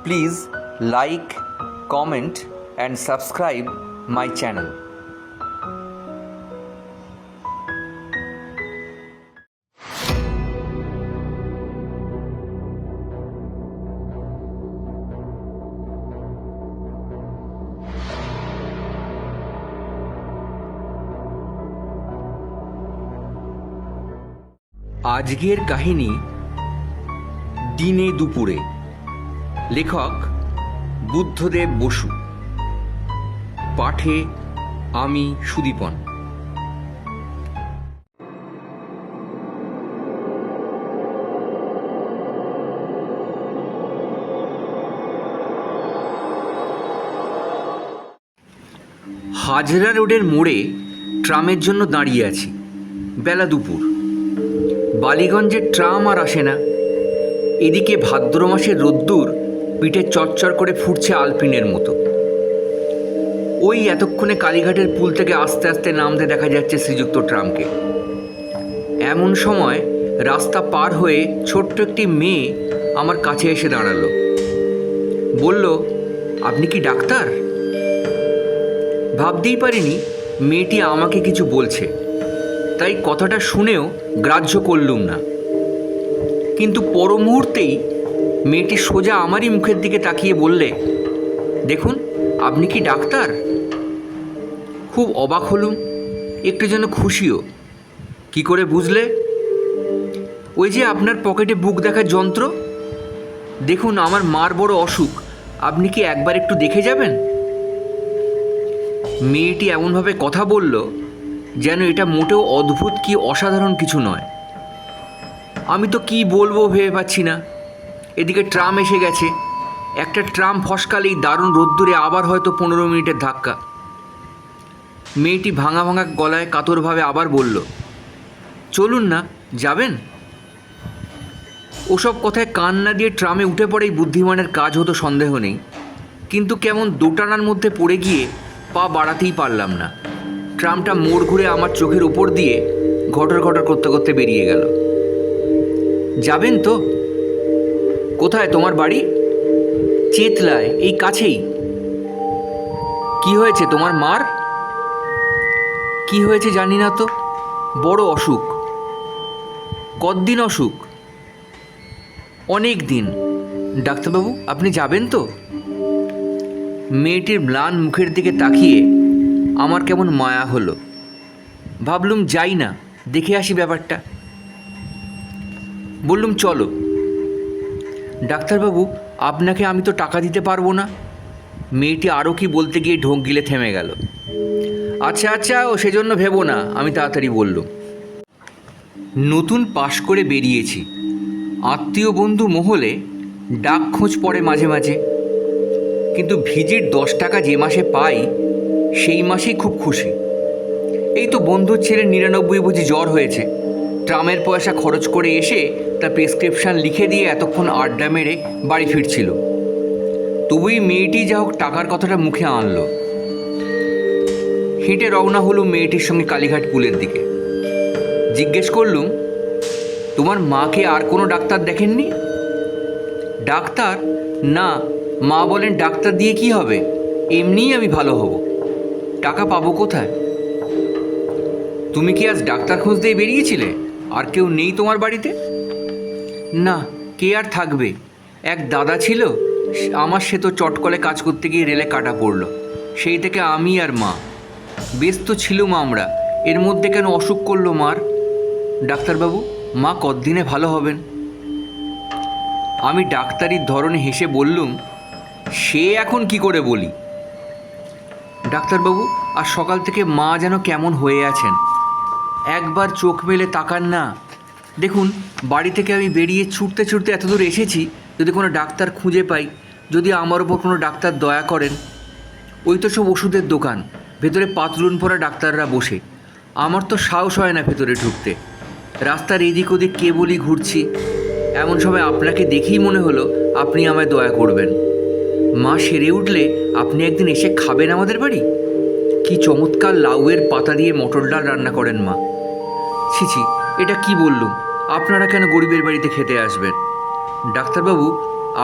Please like, comment and subscribe my channel. আজকের কাহিনী দিনে দুপুরে। লেখক বুদ্ধদেব বসু, পাঠে আমি সুদীপন। হাজরা রোডের মোড়ে ট্রামের জন্য দাঁড়িয়ে আছি। বেলা দুপুর, বালিগঞ্জের ট্রাম আর আসে না। এদিকে ভাদ্র মাসের রোদ্দুর পিঠে চচ্চর করে ফুটছে আলপিনের মতো। ওই এতক্ষণে কালীঘাটের পুল থেকে আস্তে আস্তে নামতে দেখা যাচ্ছে শ্রীযুক্ত ট্রামকে। এমন সময় রাস্তা পার হয়ে ছোট্ট একটি মেয়ে আমার কাছে এসে দাঁড়ালো। বলল, আপনি কি ডাক্তার? ভাবতেই পারিনি মেয়েটি আমাকে কিছু বলছে, তাই কথাটা শুনেও গ্রাহ্য করলুম না। কিন্তু পর মুহূর্তেই মেয়েটি সোজা আমারই মুখের দিকে তাকিয়ে বললে, দেখুন, আপনি কি ডাক্তার? খুব অবাক হলুম, একটু যেন খুশিও। কি করে বুঝলে? ওই যে আপনার পকেটে বুক দেখার যন্ত্র, দেখুন আমার মার বড় অসুখ, আপনি কি একবার একটু দেখে যাবেন? মেয়েটি এমনভাবে কথা বলল যেন এটা মোটেও অদ্ভুত কি অসাধারণ কিছু নয়। আমি তো কি বলবো ভেবে পাচ্ছি না। এদিকে ট্রাম এসে গেছে। একটা ট্রাম ফসকালেই দারুণ রোদ্দুরে আবার হয়তো 15 মিনিটের ধাক্কা। মেয়েটি ভাঙা ভাঙা গলায় কাতরভাবে আবার বলল, চলুন না, যাবেন? ওসব কথায় কান না দিয়ে ট্রামে উঠে পড়েই বুদ্ধিমানের কাজ হতো, সন্দেহ নেই। কিন্তু কেমন দোটানার মধ্যে পড়ে গিয়ে পা বাড়াতেই পারলাম না। ট্রামটা মোড় ঘুরে আমার চোখের উপর দিয়ে ঘটর ঘটর করতে করতে বেরিয়ে গেল। যাবেন তো? কোথায় তোমার বাড়ি? চেতলায়, এই কাছেই। কি হয়েছে তোমার মার? কি হয়েছে জানি না তো, বড় অসুখ। কতদিন অসুখ? অনেক দিন। ডাক্তারবাবু, আপনি যাবেন তো? মেয়েটির ম্লান মুখের দিকে তাকিয়ে আমার কেমন মায়া হলো। ভাবলুম যাই না, দেখে আসি ব্যাপারটা। বললুম, চলো। ডাক্তারবাবু, আপনাকে আমি তো টাকা দিতে পারবো না। মেয়েটি আরও কি বলতে গিয়ে ঢোক গিলে থেমে গেল। আচ্ছা আচ্ছা, ও সেজন্য ভেবো না, আমি তাড়াতাড়ি বললুম। নতুন পাশ করে বেরিয়েছি। আত্মীয় বন্ধু মহলে ডাক খোঁজ পড়ে মাঝে মাঝে, কিন্তু ভিজিট 10 টাকা যে মাসে পাই সেই মাসেই খুব খুশি। এই তো বন্ধুর ছেলের 99 বুঝি জ্বর হয়েছে। ট্রামের পয়সা খরচ করে এসে তার প্রেসক্রিপশান লিখে দিয়ে এতক্ষণ আড্ডা মেরে বাড়ি ফিরছিল। তবুই মেয়েটি যা হোক টাকার কথাটা মুখে আনলো। হেঁটে রওনা হলুম মেয়েটির সঙ্গে কালীঘাট পুলের দিকে। জিজ্ঞেস করলুম, তোমার মাকে আর কোনো ডাক্তার দেখেননি? ডাক্তার? না, মা বলেন ডাক্তার দিয়ে কি হবে, এমনিই আমি ভালো হব। টাকা পাবো কোথায়? তুমি কি আজ ডাক্তার খুঁজতেই বেরিয়েছিলে? আর কেউ নেই তোমার বাড়িতে? না, কে আর থাকবে। এক দাদা ছিল, আমার সে তো চটকলে কাজ করতে গিয়ে রেলে কাটা পড়ল। সেই থেকে আমি আর মা। বেশ তো ছিলুম আমরা, এর মধ্যে কেন অসুখ করলো মার? ডাক্তারবাবু, মা কতদিনে ভালো হবেন? আমি ডাক্তারির ধরনে হেসে বললুম, সে এখন কি করে বলি। ডাক্তারবাবু, আর সকাল থেকে মা যেন কেমন হয়ে আছেন। একবার চোখ মেলে তাকান না। দেখুন, বাড়ি থেকে আমি বেরিয়ে ছুটতে ছুটতে এত দূর এসেছি, যদি কোনো ডাক্তার খুঁজে পাই, যদি আমার ওপর কোনো ডাক্তার দয়া করেন। ওই তো সব ওষুধের দোকান, ভেতরে পাতলুন পরা ডাক্তাররা বসে। আমার তো সাহস হয় না ভেতরে ঢুকতে। রাস্তার এদিক ওদিক কেবলই ঘুরছি। এমন সময় আপনাকে দেখেই মনে হলো আপনি আমায় দয়া করবেন। মা সেরে উঠলে আপনি একদিন এসে খাবেন আমাদের বাড়ি। কি চমৎকার লাউয়ের পাতা দিয়ে মটর ডাল রান্না করেন মা। ছি ছি, এটা কি বললুম? আপনারা কেন গরিবের বাড়িতে খেতে আসবেন? ডাক্তারবাবু,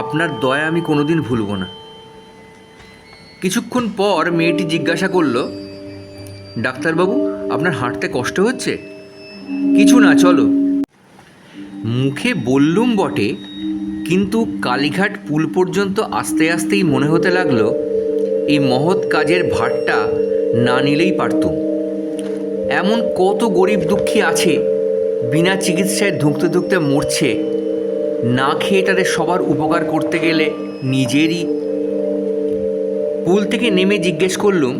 আপনার দয়া আমি কোনোদিন ভুলব না। কিছুক্ষণ পর মেয়েটি জিজ্ঞাসা করল, ডাক্তারবাবু, আপনার হাঁটতে কষ্ট হচ্ছে? কিছু না, চলো। মুখে বললুম বটে, কিন্তু কালীঘাট পুল পর্যন্ত আস্তে আস্তেই মনে হতে লাগলো এই মহৎ কাজের ভারটা না নিলেই পারতুম। এমন কত গরিব দুঃখী আছে বিনা চিকিৎসায় ধুঁকতে ধুঁকতে মরছে, না খেয়ে তাদের সবার উপকার করতে গেলে নিজেরই। পুল থেকে নেমে জিজ্ঞেস করলুম,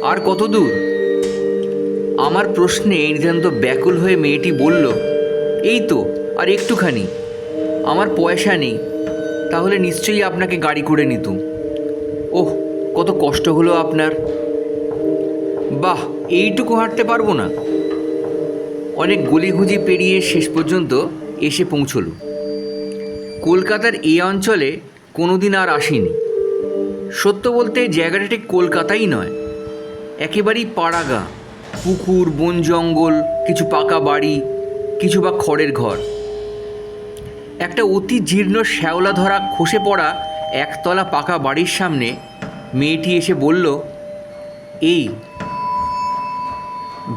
আর কত দূর? আমার প্রশ্নে নিতান্ত ব্যাকুল হয়ে মেয়েটি বলল, এই তো আর একটুখানি। আমার পয়সা নেই, তাহলে নিশ্চয়ই আপনাকে গাড়ি করে নিতুম। ওহ, কত কষ্ট হলো আপনার। বাহ, এইটুকু হাঁটতে পারবো না। অনেক গলিঘুজি পেরিয়ে শেষ পর্যন্ত এসে পৌঁছলুম। কলকাতার এই অঞ্চলে কোনোদিন আর আসিনি। সত্য বলতে জায়গাটা ঠিক কলকাতাই নয়, একেবারেই পাড়াগা, পুকুর, বন জঙ্গল, কিছু পাকা বাড়ি, কিছু বা খড়ের ঘর। একটা অতি জীর্ণ শ্যাওলা ধরা খসে পড়া একতলা পাকা বাড়ির সামনে মেয়েটি এসে বলল, এই।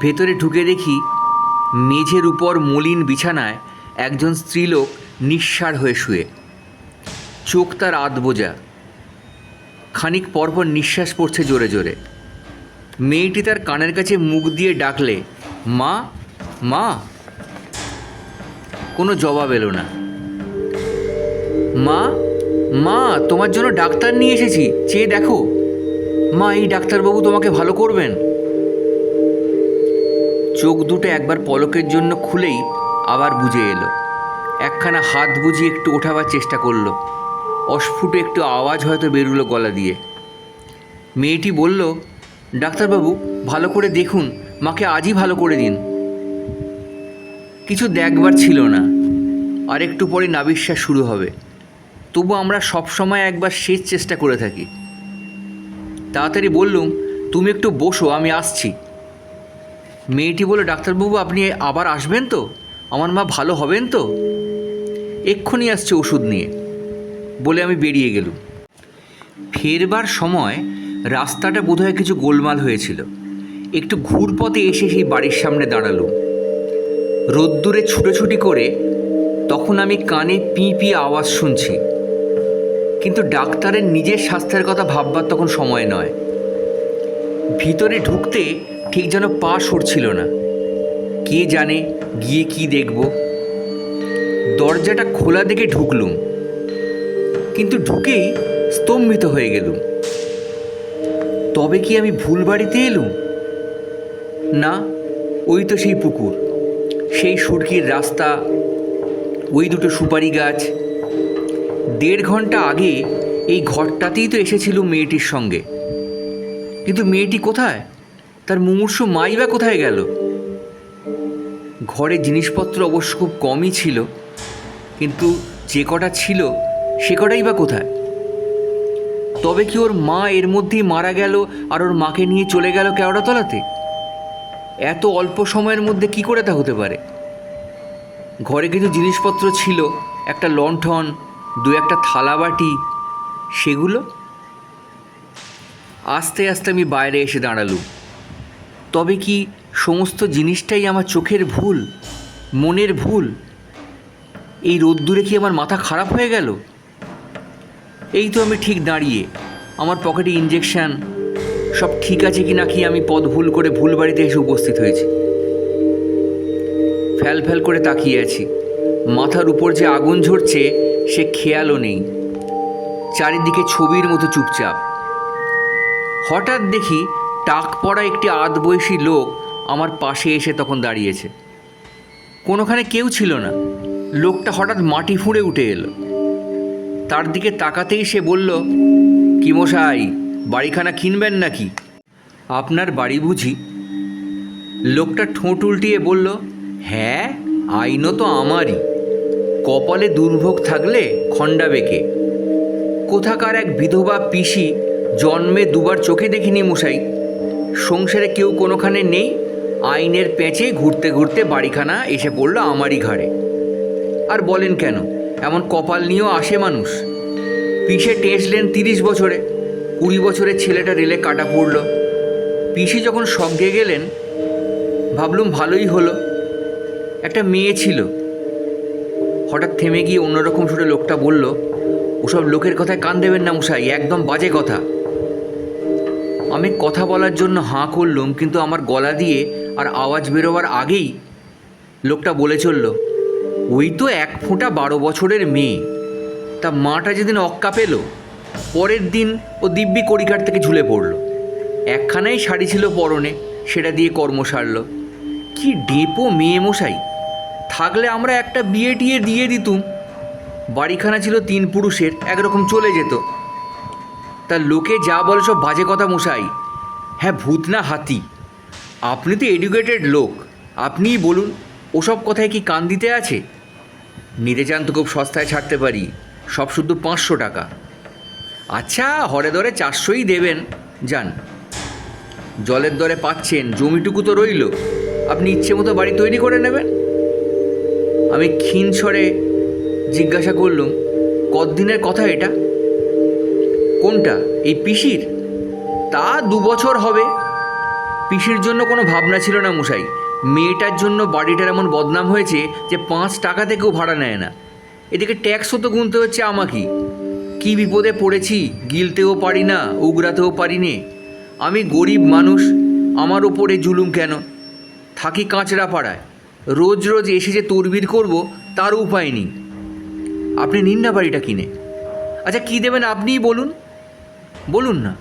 ভেতরে ঢুকে দেখি মেঝের উপর মলিন বিছানায় একজন স্ত্রীলোক নিঃসাড় হয়ে শুয়ে, চোখ তার আধবোজা। খানিক পরপর নিঃশ্বাস পড়ছে জোরে জোরে। মেয়েটি তার কানের কাছে মুখ দিয়ে ডাকলে, মা, মা। কোনো জবাব এলো না। মা, মা, তোমার জন্য ডাক্তার নিয়ে এসেছি, চেয়ে দেখো। মা, এই ডাক্তারবাবু তোমাকে ভালো করবেন। চোখ দুটো একবার পলকের জন্য খুলেই আবার বুজে এলো। একখানা হাত বুঝিয়ে একটু ওঠাবার চেষ্টা করলো। অস্ফুট একটু আওয়াজ হয়তো বেরুলো গলা দিয়ে। মেয়েটি বলল, ডাক্তারবাবু, ভালো করে দেখুন, মাকে আজই ভালো করে দিন। কিছু দেখবার ছিল না, আর একটু পরে নাভিশ্বাস শুরু হবে। তবু আমরা সবসময় একবার শেষ চেষ্টা করে থাকি। তাড়াতাড়ি বললুম, তুমি একটু বসো, আমি আসছি। মেয়েটি বলল, ডাক্তারবাবু, আপনি আবার আসবেন তো? আমার মা ভালো হবেন তো? এক্ষুনি আসছে ওষুধ নিয়ে, বলে আমি বেরিয়ে গেলুম। ফেরবার সময় রাস্তাটা বোধহয় কিছু গোলমাল হয়েছিল। একটু ঘুরপথে এসে সেই বাড়ির সামনে দাঁড়ালুম। রোদ্দুরে ছুটোছুটি করে তখন আমি কানে পিঁ পিঁ আওয়াজ শুনছি, কিন্তু ডাক্তারের নিজের স্বাস্থ্যের কথা ভাববার তখন সময় নয়। ভিতরে ঢুকতে ঠিক যেন পা সরছিল না। কে জানে গিয়ে কি দেখব। দরজাটা খোলা দেখে ঢুকলুম, কিন্তু ঢুকেই স্তম্ভিত হয়ে গেলুম। তবে কি আমি ভুল বাড়িতে এলুম? না, ওই তো সেই পুকুর, সেই সুরকির রাস্তা, ওই দুটো সুপারি গাছ। 1.5 ঘন্টা আগে এই ঘরটাতেই তো এসেছিলুম মেয়েটির সঙ্গে। কিন্তু মেয়েটি কোথায়? তার মুমূর্ষু মাই বা কোথায় গেল? ঘরে জিনিসপত্র অবশ্য খুব কমই ছিল, কিন্তু যে কটা ছিল সে কটাই বা কোথায়? তবে কি ওর মা এর মধ্যেই মারা গেল আর ওর মাকে নিয়ে চলে গেল কেওড়াতলাতে? এত অল্প সময়ের মধ্যে কি করে তা হতে পারে? ঘরে কিছু জিনিসপত্র ছিল, একটা লণ্ঠন, 2-1টা থালাবাটি, সেগুলো। আস্তে আস্তে আমি বাইরে এসে দাঁড়ালুম। তবে কি সমস্ত জিনিসটাই আমার চোখের ভুল, মনের ভুল? এই রোদ্দুরে কি আমার মাথা খারাপ হয়ে গেল? এই তো আমি ঠিক দাঁড়িয়ে, আমার পকেটে ইঞ্জেকশান, সব ঠিক আছে কি না কি আমি পথ ভুল করে ভুল বাড়িতে এসে উপস্থিত হয়েছি। ফ্যাল ফ্যাল করে তাকিয়ে আছি। মাথার উপর যে আগুন ঝরছে সে খেয়ালও নেই। চারিদিকে ছবির মতো চুপচাপ। হঠাৎ দেখি টাক পড়া একটি আধবয়সী লোক আমার পাশে এসে তখন দাঁড়িয়েছে। কোনোখানে কেউ ছিল না। লোকটা হঠাৎ মাটি ফুঁড়ে উঠে এলো। তার দিকে তাকাতেই সে বলল, কি মশাই, বাড়িখানা কিনবেন নাকি? আপনার বাড়ি বুঝি? লোকটা ঠোঁট উল্টিয়ে বলল, হ্যাঁ, আইনও তো আমারই। কপালে দুর্ভোগ থাকলে খণ্ডা বেঁকে। কোথাকার এক বিধবা পিসি, জন্মে 2বার চোখে দেখিনি মশাই। সংসারে কেউ কোনোখানে নেই, আইনের পেঁচে ঘুরতে ঘুরতে বাড়িখানা এসে পড়ল আমারই ঘাড়ে। আর বলেন কেন, এমন কপাল নিয়েও আসে মানুষ। পিসে টেঁচলেন 30 বছরে, 20 বছরের ছেলেটা রেলে কাটা পড়ল। পিসি যখন স্বর্গে গেলেন ভাবলুম ভালোই হলো, একটা মেয়ে ছিল। হঠাৎ থেমে গিয়ে অন্যরকম সুরে লোকটা বলল, ওসব লোকের কথায় কান দেবেন না মশাই, একদম বাজে কথা। আমি কথা বলার জন্য হাঁ করলুম, কিন্তু আমার গলা দিয়ে আর আওয়াজ বেরোবার আগেই লোকটা বলে চলল, ওই তো 1 ফোঁটা 12 বছরের মেয়ে, তা মাটা যেদিন অক্কা পেল পরের দিন ও দিব্যি কড়িকাঠ থেকে ঝুলে পড়ল। একখানাই শাড়ি ছিল পরনে, সেটা দিয়ে কর্ম সারল। কি ডেপো মেয়ে মশাই, থাকলে আমরা একটা বিয়ে টিয়ে দিয়ে দিতুম। বাড়িখানা ছিল 3 পুরুষের, একরকম চলে যেত। তা লোকে যা বলে সব বাজে কথা মশাই। হ্যাঁ, ভূত না হাতি। আপনি তো এডুকেটেড লোক, আপনিই বলুন ওসব কথায় কি কান দিতে আছে? নিতে চান তো খুব সস্তায় ছাড়তে পারি, সব শুধু 500 টাকা। আচ্ছা, হরে দরে 400ই দেবেন, যান। জলের দরে পাচ্ছেন, জমিটুকু তো রইল, আপনি ইচ্ছে মতো বাড়ি তৈরি করে নেবেন। আমি ক্ষীণ স্বরে জিজ্ঞাসা করলুম, কতদিনের কথা এটা? কোনটা? এই পিসির? তা 2 বছর হবে। পিসির জন্য কোনো ভাবনা ছিল না মশাই। মেয়েটার জন্য বাড়িটার এমন বদনাম হয়েছে যে 5 টাকা থেকেও ভাড়া নেয় না। এদিকে ট্যাক্সও তো গুনতে হচ্ছে আমাকেই। কী বিপদে পড়েছি, গিলতেও পারি না, উগরাতেও পারি নে। আমি গরিব মানুষ, আমার ওপরে জুলুম কেন? থাকি কাঁচরা পাড়ায়, রোজ রোজ এসে যে তরবির করব তার উপায় নেই। আপনি নিন না বাড়িটা কিনে। আচ্ছা, কী দেবেন আপনিই বলুন, বলুন না।